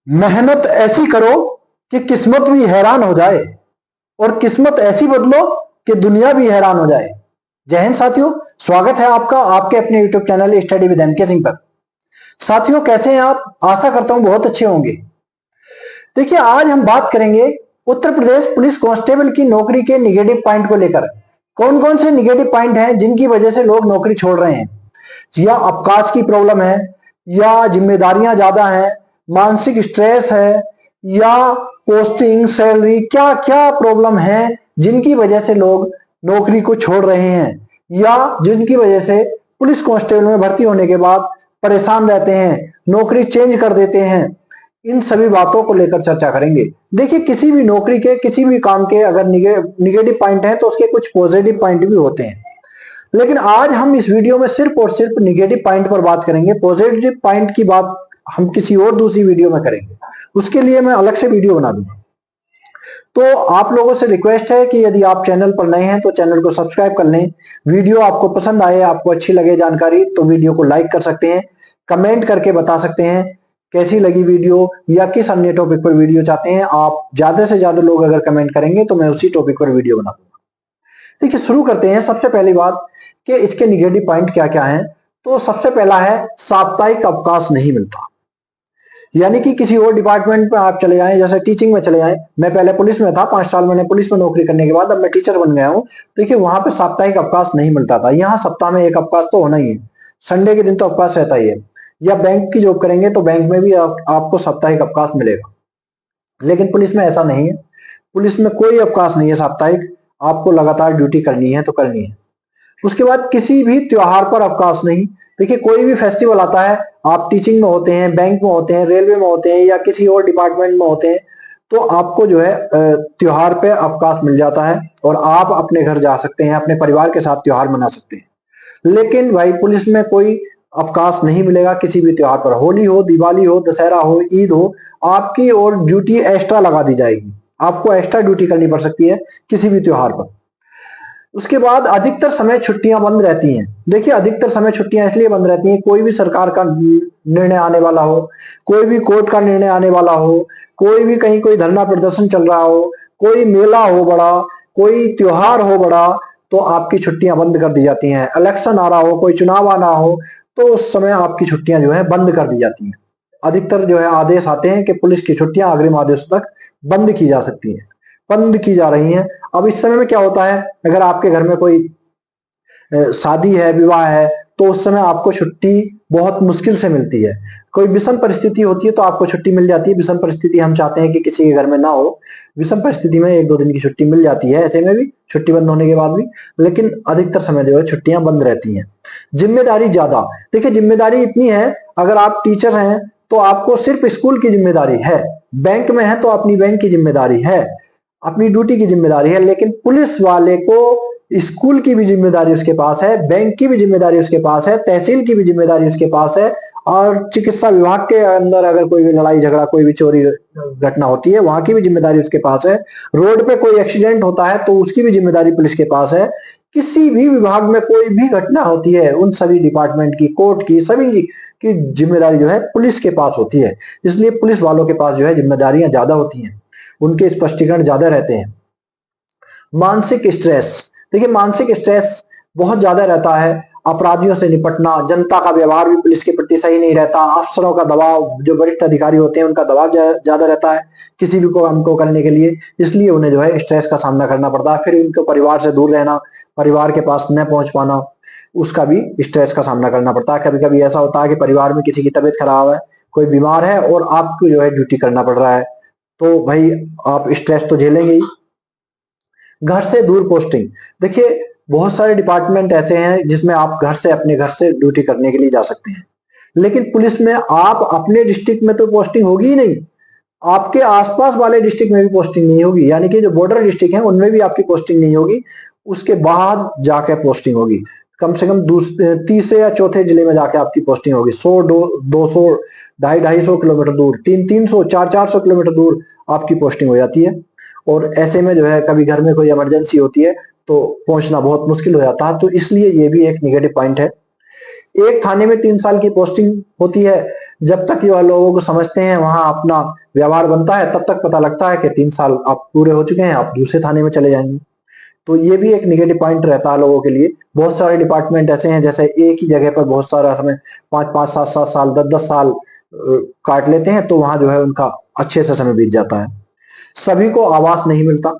मेहनत ऐसी करो कि किस्मत भी हैरान हो जाए और किस्मत ऐसी बदलो कि दुनिया भी हैरान हो जाए। जय हिंद साथियों, स्वागत है आपका आपके अपने YouTube channel study with MK Singh पर। साथियों, कैसे हैं आप? आशा करता हूं बहुत अच्छे होंगे। देखिए, आज हम बात करेंगे उत्तर प्रदेश पुलिस कांस्टेबल की नौकरी के निगेटिव पॉइंट को लेकर। कौन कौन से निगेटिव पॉइंट हैं जिनकी वजह से लोग नौकरी छोड़ रहे हैं? या अवकाश की प्रॉब्लम है, या जिम्मेदारियां ज्यादा हैं, मानसिक स्ट्रेस है, या पोस्टिंग सैलरी, क्या क्या प्रॉब्लम है जिनकी वजह से लोग नौकरी को छोड़ रहे हैं, या जिनकी वजह से पुलिस कांस्टेबल में भर्ती होने के बाद परेशान रहते हैं, नौकरी चेंज कर देते हैं। इन सभी बातों को लेकर चर्चा करेंगे। देखिए, किसी भी नौकरी के, किसी भी काम के अगर निगेटिव पॉइंट है तो उसके कुछ पॉजिटिव पॉइंट भी होते हैं, लेकिन आज हम इस वीडियो में सिर्फ और सिर्फ निगेटिव पॉइंट पर बात करेंगे। पॉजिटिव पॉइंट की बात हम किसी और दूसरी वीडियो में करेंगे, उसके लिए मैं अलग से वीडियो बना दूंगा। तो आप लोगों से रिक्वेस्ट है कि यदि आप चैनल पर नए हैं तो चैनल को सब्सक्राइब कर लें। वीडियो आपको पसंद आए, आपको अच्छी लगे जानकारी, तो वीडियो को लाइक कर सकते हैं, कमेंट करके बता सकते हैं कैसी लगी वीडियो, या किस अन्य टॉपिक पर वीडियो चाहते हैं। आप ज्यादा से ज्यादा लोग अगर कमेंट करेंगे तो मैं उसी टॉपिक पर वीडियो बना दूंगा। देखिए, शुरू करते हैं। सबसे पहली बात कि इसके निगेटिव पॉइंट क्या क्या हैं। तो सबसे पहला है, साप्ताहिक अवकाश नहीं मिलता। यानी कि किसी और डिपार्टमेंट में आप चले जाएं, जैसे टीचिंग में चले जाएं। मैं पहले पुलिस में था, 5 साल मैंने पुलिस में नौकरी करने के बाद अब मैं टीचर बन गया हूं। देखिए, वहां पे साप्ताहिक अवकाश नहीं मिलता था। यहाँ सप्ताह में एक अवकाश तो होना ही है, संडे के दिन तो अवकाश रहता ही है। या बैंक की जॉब करेंगे तो बैंक में भी आपको साप्ताहिक अवकाश मिलेगा, लेकिन पुलिस में ऐसा नहीं है। पुलिस में कोई अवकाश नहीं है साप्ताहिक, आपको लगातार ड्यूटी करनी है तो करनी है। उसके बाद किसी भी त्योहार पर अवकाश नहीं। देखिए, कोई भी फेस्टिवल आता है, आप टीचिंग में होते हैं, बैंक में होते हैं, रेलवे में होते हैं, या किसी और डिपार्टमेंट में होते हैं, तो आपको जो है त्योहार पे अवकाश मिल जाता है और आप अपने घर जा सकते हैं, अपने परिवार के साथ त्योहार मना सकते हैं। लेकिन भाई, पुलिस में कोई अवकाश नहीं मिलेगा किसी भी त्योहार पर। होली हो, दिवाली हो, दशहरा हो, ईद हो, आपकी और ड्यूटी एक्स्ट्रा लगा दी जाएगी। आपको एक्स्ट्रा ड्यूटी करनी पड़ सकती है किसी भी त्योहार पर। उसके बाद अधिकतर समय छुट्टियां बंद रहती हैं। देखिए, अधिकतर समय छुट्टियां इसलिए बंद रहती हैं, कोई भी सरकार का निर्णय आने वाला हो, कोई भी कोर्ट का निर्णय आने वाला हो, कोई भी कहीं कोई धरना प्रदर्शन चल रहा हो, कोई मेला हो बड़ा, कोई त्योहार हो बड़ा, तो आपकी छुट्टियां बंद कर दी जाती हैं। इलेक्शन आ रहा हो, कोई चुनाव आना हो, तो उस समय आपकी छुट्टियां जो है बंद कर दी जाती हैं। अधिकतर जो है आदेश आते हैं कि पुलिस की छुट्टियां अग्रिम आदेश तक बंद की जा सकती हैं, बंद की जा रही हैं। अब इस समय में क्या होता है, अगर आपके घर में कोई शादी है, विवाह है, तो उस समय आपको छुट्टी बहुत मुश्किल से मिलती है। कोई विषम परिस्थिति होती है तो आपको छुट्टी मिल जाती है। विषम परिस्थिति हम चाहते हैं कि किसी के घर में ना हो। विषम परिस्थिति में 1-2 दिन की छुट्टी मिल जाती है, ऐसे में भी छुट्टी बंद होने के बाद भी, लेकिन अधिकतर समय जो है छुट्टियां बंद रहती हैं। जिम्मेदारी ज्यादा। देखिए, जिम्मेदारी इतनी है, अगर आप टीचर हैं तो आपको सिर्फ स्कूल की जिम्मेदारी है, बैंक में है तो अपनी बैंक की जिम्मेदारी है, अपनी ड्यूटी की जिम्मेदारी है। लेकिन पुलिस वाले को स्कूल की भी जिम्मेदारी उसके पास है, बैंक की भी जिम्मेदारी उसके पास है, तहसील की भी जिम्मेदारी उसके पास है, और चिकित्सा विभाग के अंदर अगर कोई भी लड़ाई झगड़ा, कोई भी चोरी घटना होती है, वहां की भी जिम्मेदारी उसके पास है। रोड पे कोई एक्सीडेंट होता है तो उसकी भी जिम्मेदारी पुलिस के पास है। किसी भी विभाग में कोई भी घटना होती है, उन सभी डिपार्टमेंट की, कोर्ट की, सभी की जिम्मेदारी जो है पुलिस के पास होती है। इसलिए पुलिस वालों के पास जो है जिम्मेदारियां ज्यादा होती हैं, उनके स्पष्टीकरण ज्यादा रहते हैं। मानसिक स्ट्रेस। देखिए, मानसिक स्ट्रेस बहुत ज्यादा रहता है। अपराधियों से निपटना, जनता का व्यवहार भी पुलिस के प्रति सही नहीं रहता, अफसरों का दबाव, जो वरिष्ठ अधिकारी होते हैं उनका दबाव ज्यादा रहता है किसी भी काम को करने के लिए। इसलिए उन्हें जो है स्ट्रेस का सामना करना पड़ता है। फिर उनको परिवार से दूर रहना, परिवार के पास न पहुंच पाना, उसका भी स्ट्रेस का सामना करना पड़ता है। कभी कभी ऐसा होता है कि परिवार में किसी की तबीयत खराब है, कोई बीमार है, और आपको जो है ड्यूटी करना पड़ रहा है, तो भाई आप स्ट्रेस तो झेलेंगे ही। घर से दूर पोस्टिंग। देखिए, बहुत सारे डिपार्टमेंट ऐसे हैं जिसमें आप अपने घर से ड्यूटी करने के लिए जा सकते हैं, लेकिन पुलिस में आप अपने डिस्ट्रिक्ट में तो पोस्टिंग होगी ही नहीं, आपके आसपास वाले डिस्ट्रिक्ट में भी पोस्टिंग नहीं होगी। यानी कि जो बॉर्डर डिस्ट्रिक्ट है उनमें भी आपकी पोस्टिंग नहीं होगी, उसके बाद जाके पोस्टिंग होगी। कम से कम तीसरे या चौथे जिले में जाके आपकी पोस्टिंग होगी। 100, 200, 250 किलोमीटर दूर, 300, 400 किलोमीटर दूर आपकी पोस्टिंग हो जाती है। और ऐसे में जो है कभी घर में कोई इमरजेंसी होती है तो पहुंचना बहुत मुश्किल हो जाता है। तो इसलिए ये भी एक निगेटिव पॉइंट है। एक थाने में 3 साल की पोस्टिंग होती है, जब तक ये लोगों को समझते हैं वहां अपना व्यवहार बनता है, तब तक पता लगता है कि 3 साल आप पूरे हो चुके हैं, आप दूसरे थाने में चले जाएंगे। तो ये भी एक निगेटिव पॉइंट रहता है लोगों के लिए। बहुत सारे डिपार्टमेंट ऐसे हैं जैसे एक ही जगह पर बहुत सारा समय 5-5 7-7 साल 10-10 साल काट लेते हैं, तो वहां जो है उनका अच्छे से समय बीत जाता है। सभी को आवास नहीं मिलता।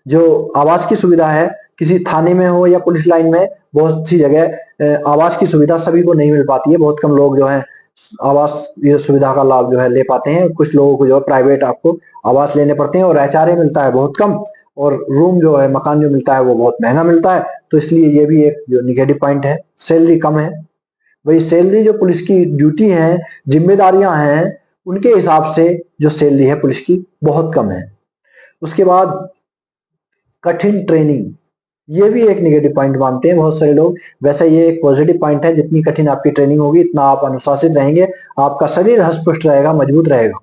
जो आवास की सुविधा है, किसी थाने में हो या पुलिस लाइन में, बहुत सी जगह आवास की सुविधा सभी को नहीं मिल पाती है। बहुत कम लोग जो है आवास ये सुविधा का लाभ जो है ले पाते हैं। कुछ लोगों को जो है प्राइवेट आपको आवास लेने पड़ते हैं, और एचआरए मिलता है बहुत कम, और रूम जो है मकान जो मिलता है वो बहुत महंगा मिलता है। तो इसलिए ये भी एक जो निगेटिव पॉइंट है। सैलरी कम है। वही सैलरी जो पुलिस की ड्यूटी है, जिम्मेदारियां हैं, उनके हिसाब से जो सैलरी है पुलिस की बहुत कम है। उसके बाद कठिन ट्रेनिंग, ये भी एक निगेटिव पॉइंट मानते हैं बहुत सारे लोग। वैसे ये एक पॉजिटिव पॉइंट है, जितनी कठिन आपकी ट्रेनिंग होगी इतना आप अनुशासित रहेंगे, आपका शरीर हष्ट-पुष्ट रहेगा, मजबूत रहेगा।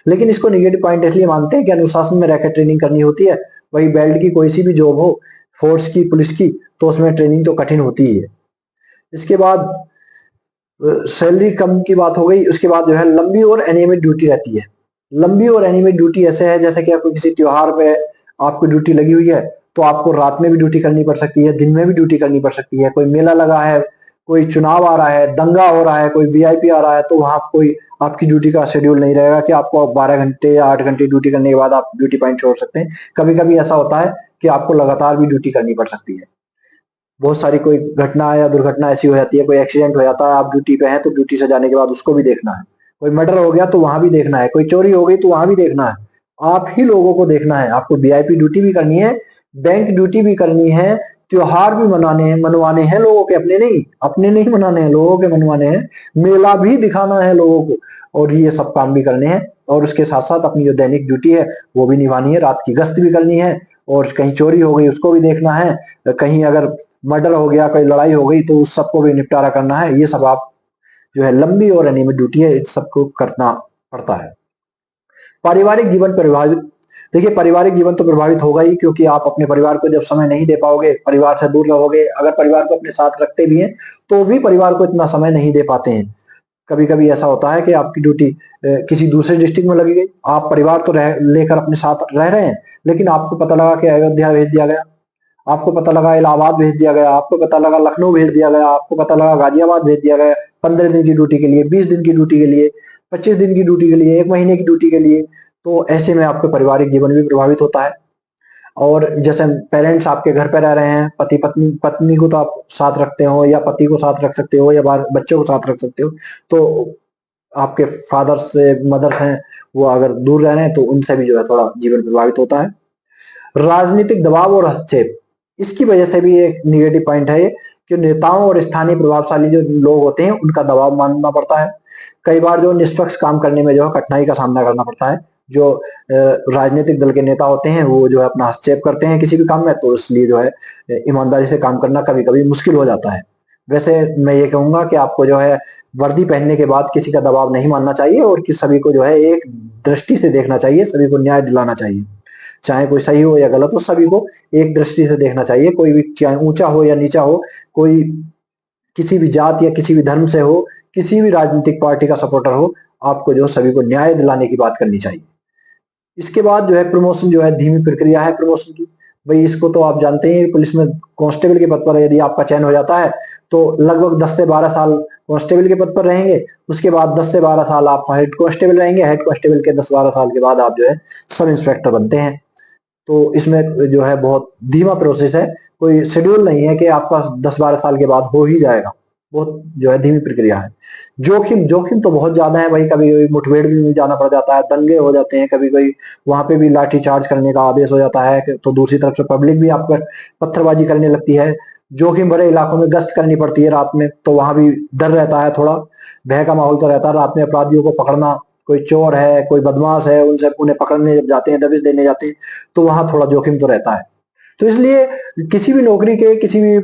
लेकिन इसको निगेटिव पॉइंट इसलिए मानते हैं कि अनुशासन में रहकर ट्रेनिंग करनी होती है। वही बेल्ट की कोई सी भी जॉब हो, फोर्स की, पुलिस की, तो उसमें ट्रेनिंग तो कठिन होती ही है। इसके बाद सैलरी कम की बात हो गई। उसके बाद जो है लंबी और अनियमित ड्यूटी रहती है। लंबी और अनियमित ड्यूटी ऐसे है जैसे कि आपको किसी त्योहार पे आपको ड्यूटी लगी हुई है, तो आपको रात में भी ड्यूटी करनी पड़ सकती है, दिन में भी ड्यूटी करनी पड़ सकती है। कोई मेला लगा है, कोई चुनाव आ रहा है, दंगा हो रहा है, कोई वीआईपी आ रहा है, तो वहां कोई आपकी ड्यूटी का शेड्यूल नहीं रहेगा कि आपको 12 घंटे या 8 घंटे ड्यूटी करने के बाद आप ड्यूटी पॉइंट छोड़ सकते हैं। कभी कभी ऐसा होता है कि आपको लगातार भी ड्यूटी करनी पड़ सकती है। बहुत सारी कोई घटना या दुर्घटना ऐसी हो जाती है, कोई एक्सीडेंट हो जाता है, आप ड्यूटी पे हैं तो ड्यूटी से जाने के बाद उसको भी देखना है। कोई मर्डर हो गया तो वहां भी देखना है, कोई चोरी हो गई तो वहां भी देखना है। आप ही लोगों को देखना है। आपको वीआईपी ड्यूटी भी करनी है, बैंक ड्यूटी भी करनी है, त्योहार भी मनवाने हैं लोगों के, अपने नहीं मनाने हैं, लोगों के मनवाने हैं। मेला भी दिखाना है लोगों को, और ये सब काम भी करने हैं। और उसके साथ साथ अपनी जो दैनिक ड्यूटी है वो भी निभानी है, रात की गश्त भी करनी है, और कहीं चोरी हो गई उसको भी देखना है, कहीं अगर मर्डर हो गया, कोई लड़ाई हो गई, तो उस सबको भी निपटारा करना है। ये सब आप जो है लंबी और अनियमित ड्यूटी है, इस सबको करना पड़ता है। पारिवारिक जीवन प्रभावित, देखिए पारिवारिक जीवन तो प्रभावित होगा ही, क्योंकि आप अपने परिवार को जब समय नहीं दे पाओगे, परिवार से दूर रहोगे। अगर परिवार को अपने साथ रखते भी हैं तो भी परिवार को इतना समय नहीं दे पाते हैं। कभी कभी ऐसा होता है कि आपकी ड्यूटी किसी दूसरे डिस्ट्रिक्ट में लगी गई, आप परिवार तो लेकर अपने साथ रह रहे हैं, लेकिन आपको पता लगा कि अयोध्या भेज दिया गया, आपको पता लगा इलाहाबाद भेज दिया गया, आपको पता लगा लखनऊ भेज दिया गया, आपको पता लगा गाजियाबाद भेज दिया गया, 15 दिन की ड्यूटी के लिए, 20 दिन की ड्यूटी के लिए, 25 दिन की ड्यूटी के लिए, 1 महीने की ड्यूटी के लिए। तो ऐसे में आपका पारिवारिक जीवन भी प्रभावित होता है। और जैसे पेरेंट्स आपके घर पे रह रहे हैं, पति पत्नी पत्नी को तो आप साथ रखते हो, या पति को साथ रख सकते हो, या बच्चों को साथ रख सकते हो। तो आपके फादर से मदर हैं, वो अगर दूर रह रहे हैं तो उनसे भी जो है थोड़ा जीवन प्रभावित होता है। राजनीतिक दबाव और हस्तक्षेप, इसकी वजह से भी एक निगेटिव पॉइंट है ये, कि नेताओं और स्थानीय प्रभावशाली जो लोग होते हैं उनका दबाव मानना पड़ता है। कई बार जो निष्पक्ष काम करने में जो है कठिनाई का सामना करना पड़ता है। जो राजनीतिक दल के नेता होते हैं वो जो है अपना हस्तक्षेप करते हैं किसी भी काम में, तो इसलिए जो है ईमानदारी से काम करना कभी कभी मुश्किल हो जाता है। वैसे मैं ये कहूंगा कि आपको जो है वर्दी पहनने के बाद किसी का दबाव नहीं मानना चाहिए, और कि सभी को जो है एक दृष्टि से देखना चाहिए, सभी को न्याय दिलाना चाहिए। चाहे कोई सही हो या गलत हो, सभी को एक दृष्टि से देखना चाहिए। कोई भी चाहे ऊंचा हो या नीचा हो, कोई किसी भी जात या किसी भी धर्म से हो, किसी भी राजनीतिक पार्टी का सपोर्टर हो, आपको जो सभी को न्याय दिलाने की बात करनी चाहिए। इसके बाद जो है प्रमोशन जो है धीमी प्रक्रिया है प्रमोशन की। भाई इसको तो आप जानते हैं, पुलिस में कांस्टेबल के पद पर यदि आपका चयन हो जाता है तो लगभग 10 से 12 साल कांस्टेबल के पद पर रहेंगे। उसके बाद 10 से 12 साल आप हेड कांस्टेबल रहेंगे। हेड कांस्टेबल के 10-12 साल के बाद आप जो है सब इंस्पेक्टर बनते हैं। तो इसमें जो है बहुत धीमा प्रोसेस है, कोई शेड्यूल नहीं है कि आपका 10-12 साल के बाद हो ही जाएगा। बहुत जो है धीमी प्रक्रिया है। जोखिम जोखिम तो बहुत ज्यादा है भाई। कभी कभी मुठभेड़ भी जाना पड़ जाता है, दंगे हो जाते हैं, कभी कभी वहां पे भी लाठी चार्ज करने का आदेश हो जाता है, तो दूसरी तरफ से पब्लिक भी आपका पत्थरबाजी करने लगती है। जोखिम भरे इलाकों में गश्त करनी पड़ती है रात में, तो वहां भी डर रहता है, थोड़ा भय का माहौल तो रहता है। रात में अपराधियों को पकड़ना, कोई चोर है, कोई बदमाश है, उनसे उन्हें पकड़ने जब जाते हैं, दबिश देने जाते हैं, तो वहां थोड़ा जोखिम तो रहता है। तो इसलिए किसी भी नौकरी के, किसी भी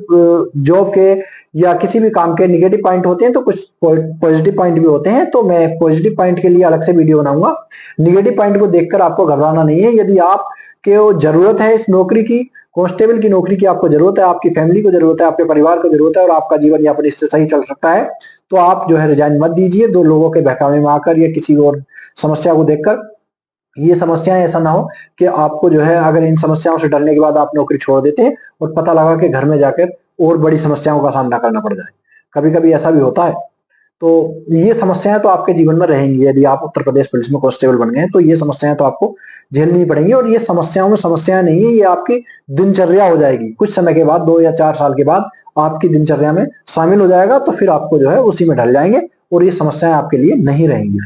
जॉब के या किसी भी काम के निगेटिव पॉइंट होते हैं, तो कुछ पॉजिटिव पॉइंट भी होते हैं। तो मैं पॉजिटिव पॉइंट के लिए अलग से वीडियो बनाऊंगा। निगेटिव पॉइंट को देखकर आपको घबराना नहीं है। यदि आप कि वो जरूरत है इस नौकरी की, कांस्टेबल की नौकरी की आपको जरूरत है, आपकी फैमिली को जरूरत है, आपके परिवार को जरूरत है और आपका जीवन यापन इससे सही चल सकता है, तो आप जो है रिजाइन मत दीजिए दो लोगों के बहकावे में आकर या किसी और समस्या को देखकर। ये समस्याएं ऐसा ना हो कि आपको जो है अगर इन समस्याओं से डरने के बाद आप नौकरी छोड़ देते हैं और पता लगा कि घर में जाकर और बड़ी समस्याओं का सामना करना पड़ जाए। कभी कभी ऐसा भी होता है। तो ये समस्याएं तो आपके जीवन में रहेंगी, यदि आप उत्तर प्रदेश पुलिस में कांस्टेबल बन गए हैं तो ये समस्याएं तो आपको झेलनी पड़ेंगी। और ये समस्याओं में समस्याएं नहीं है, ये आपकी दिनचर्या हो जाएगी। कुछ समय के बाद 2 या 4 साल के बाद आपकी दिनचर्या में शामिल हो जाएगा, तो फिर आपको जो है उसी में ढल जाएंगे और ये समस्याएं आपके लिए नहीं रहेंगी।